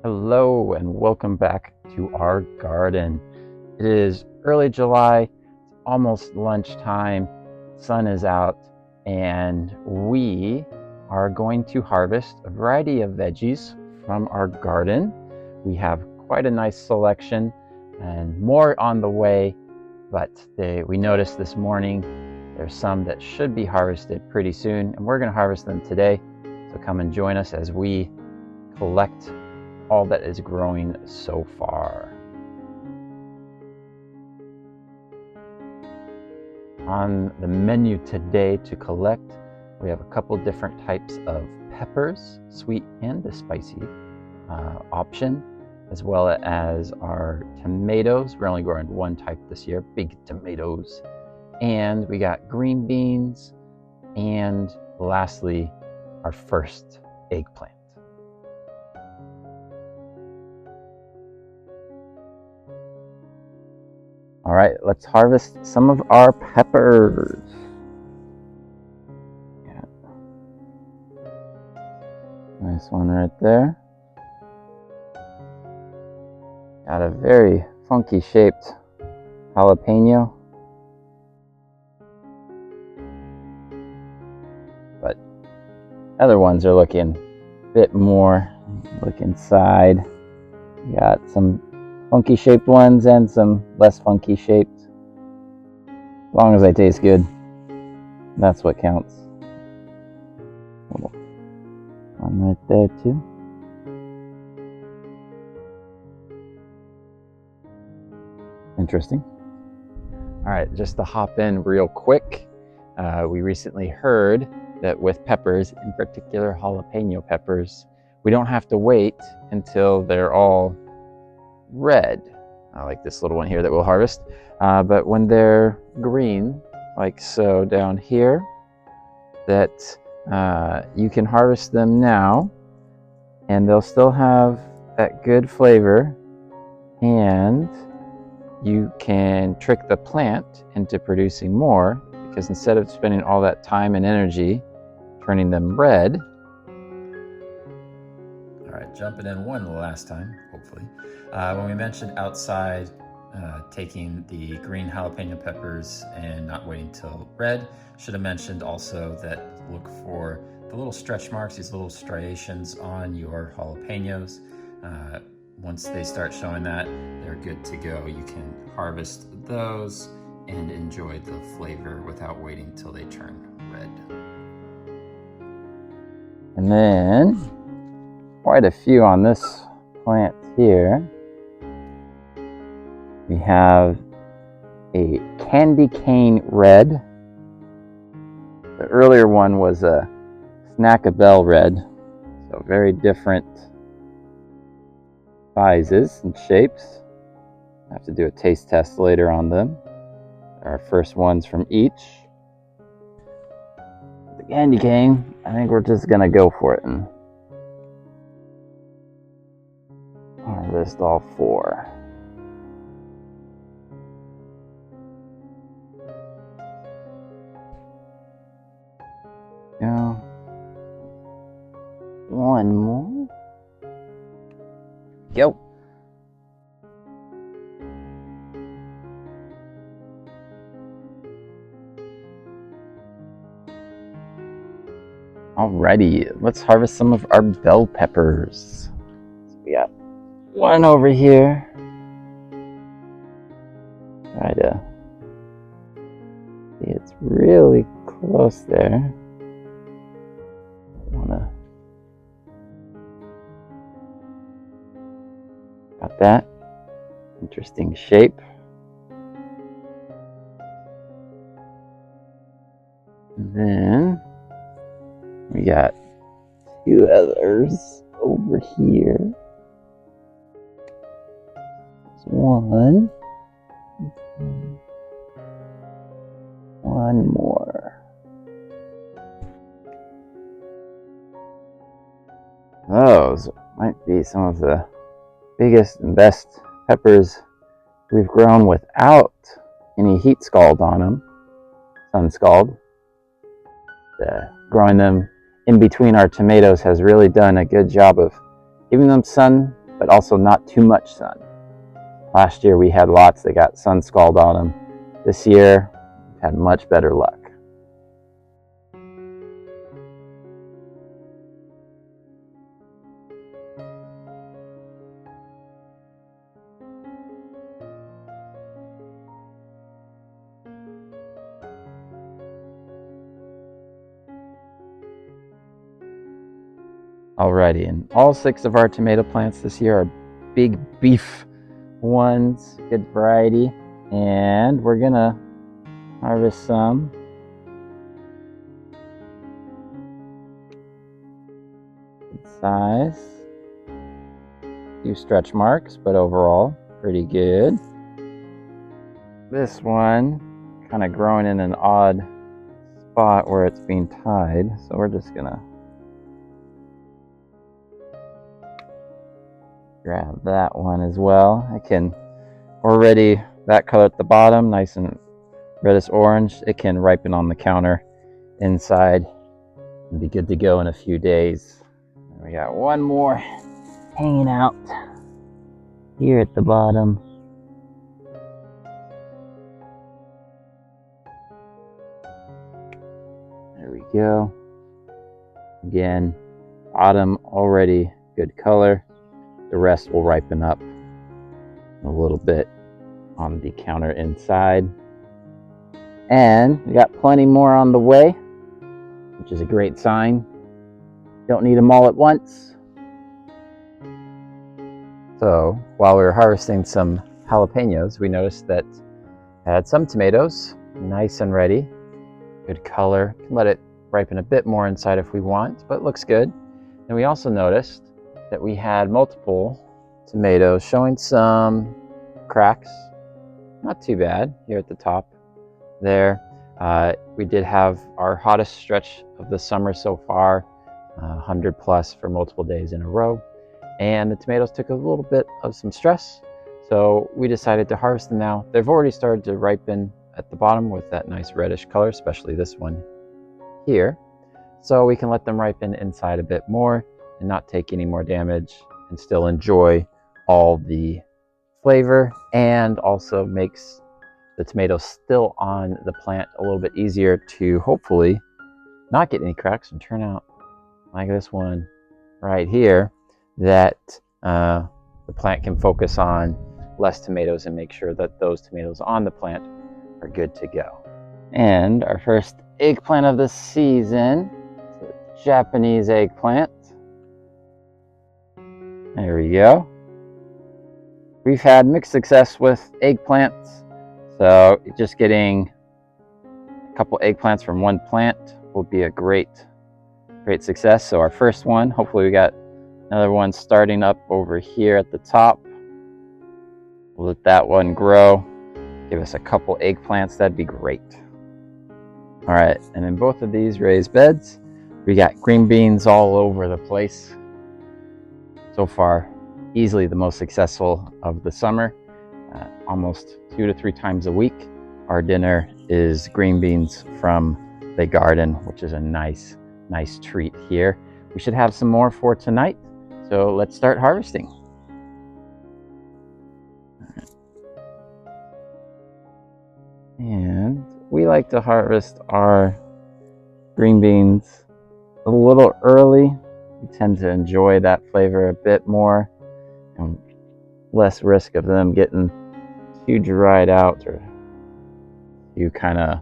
Hello and welcome back to our garden. It is early July, it's almost lunchtime, sun is out, and we are going to harvest a variety of veggies from our garden. We have quite a nice selection and more on the way, but we noticed this morning there's some that should be harvested pretty soon, and we're going to harvest them today. So come and join us as we collect all that is growing so far. On the menu today to collect, we have a couple different types of peppers, sweet and the spicy option, as well as our tomatoes. We're only growing one type this year, big tomatoes. And we got green beans, and lastly, our first eggplant. All right, let's harvest some of our peppers. Yeah. Nice one right there. Got a very funky shaped jalapeno. But other ones are looking a bit more. Look inside. Got some funky shaped ones and some less funky shaped. As long as they taste good, that's what counts. One right there too. Interesting. All right, just to hop in real quick, we recently heard that with peppers, in particular jalapeno peppers, we don't have to wait until they're all red, like this little one here that we'll harvest, but when they're green, like so down here, that you can harvest them now and they'll still have that good flavor, and you can trick the plant into producing more, because instead of spending all that time and energy turning them red. All right, jumping in one last time, hopefully. When we mentioned outside taking the green jalapeno peppers and not waiting till red, should have mentioned also that look for the little stretch marks, these little striations on your jalapenos. Once they start showing that, they're good to go. You can harvest those and enjoy the flavor without waiting till they turn red. And then quite a few on this plant here. We have a candy cane red. The earlier one was a Snackabelle red, so very different sizes and shapes. I have to do a taste test later on them. Our first ones from each. The candy cane, I think we're just gonna go for it and harvest all four. Go. One more. Go. Alrighty, let's harvest some of our bell peppers. So we got one over here. Try to see, it's really close there. Got that. Interesting shape. And then we got two others over here. There's one. One more. Those might be some of the biggest and best peppers we've grown without any heat scald on them, sun scald. Growing them in between our tomatoes has really done a good job of giving them sun but also not too much sun. Last year we had lots that got sun scald on them. This year we've had much better luck. Alrighty, and all 6 of our tomato plants this year are big beef ones, good variety, and we're gonna harvest some. Good size. A few stretch marks, but overall pretty good. This one kind of growing in an odd spot where it's being tied, so we're just gonna grab that one as well. I can already, that color at the bottom, nice and reddish orange, it can ripen on the counter inside and be good to go in a few days. And we got one more hanging out here at the bottom. There we go. Again, bottom already good color. The rest will ripen up a little bit on the counter inside. And we got plenty more on the way, which is a great sign. Don't need them all at once. So while we were harvesting some jalapenos, we noticed that I had some tomatoes, nice and ready, good color. Can let it ripen a bit more inside if we want, but it looks good. And we also noticed that we had multiple tomatoes showing some cracks. Not too bad here at the top there. We did have our hottest stretch of the summer so far, 100 plus for multiple days in a row. And the tomatoes took a little bit of some stress, so we decided to harvest them now. They've already started to ripen at the bottom with that nice reddish color, especially this one here. So we can let them ripen inside a bit more and not take any more damage and still enjoy all the flavor, and also makes the tomatoes still on the plant a little bit easier to hopefully not get any cracks and turn out like this one right here, that the plant can focus on less tomatoes and make sure that those tomatoes on the plant are good to go. And our first eggplant of the season, it's a Japanese eggplant. There we go. We've had mixed success with eggplants, so just getting a couple eggplants from one plant will be a great success. So our first one, hopefully we got another one starting up over here at the top. We'll let that one grow, give us a couple eggplants, that'd be great. All right, and in both of these raised beds, we got green beans all over the place. So far, easily the most successful of the summer. Almost 2 to 3 times a week, our dinner is green beans from the garden, which is a nice treat here. We should have some more for tonight, so let's start harvesting. And we like to harvest our green beans a little early. We tend to enjoy that flavor a bit more, and less risk of them getting too dried out or too kind of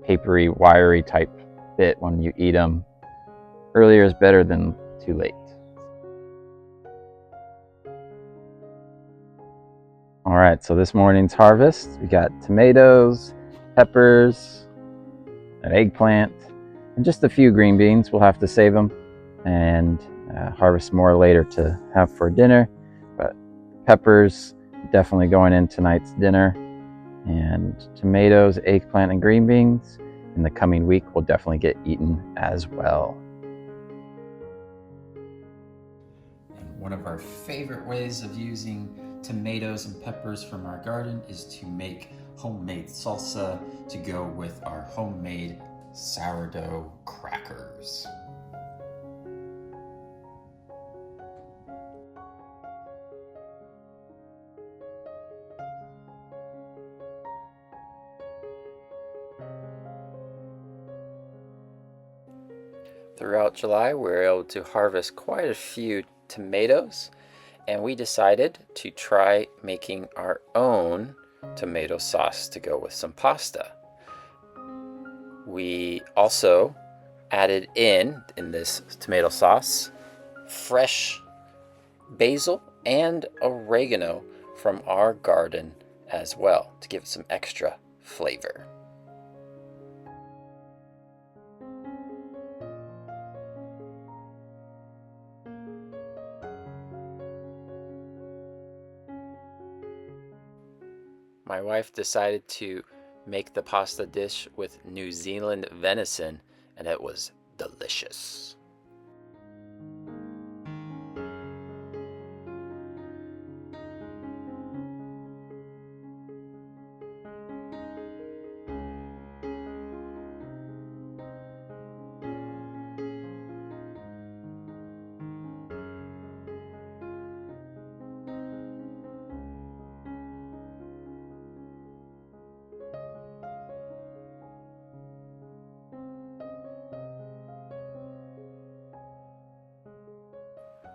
papery, wiry type bit when you eat them. Earlier is better than too late. All right, so this morning's harvest, we got tomatoes, peppers, an eggplant, and just a few green beans. We'll have to save them and harvest more later to have for dinner. But peppers definitely going in tonight's dinner, and tomatoes, eggplant, and green beans in the coming week will definitely get eaten as well. And one of our favorite ways of using tomatoes and peppers from our garden is to make homemade salsa to go with our homemade sourdough crackers. Throughout July, we were able to harvest quite a few tomatoes, and we decided to try making our own tomato sauce to go with some pasta. We also added in this tomato sauce fresh basil and oregano from our garden as well to give it some extra flavor. My wife decided to make the pasta dish with New Zealand venison, and it was delicious.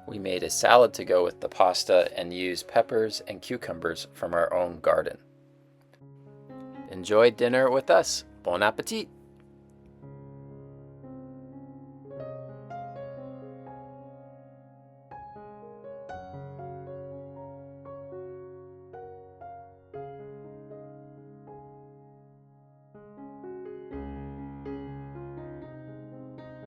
We made a salad to go with the pasta and used peppers and cucumbers from our own garden. Enjoy dinner with us. Bon appetit!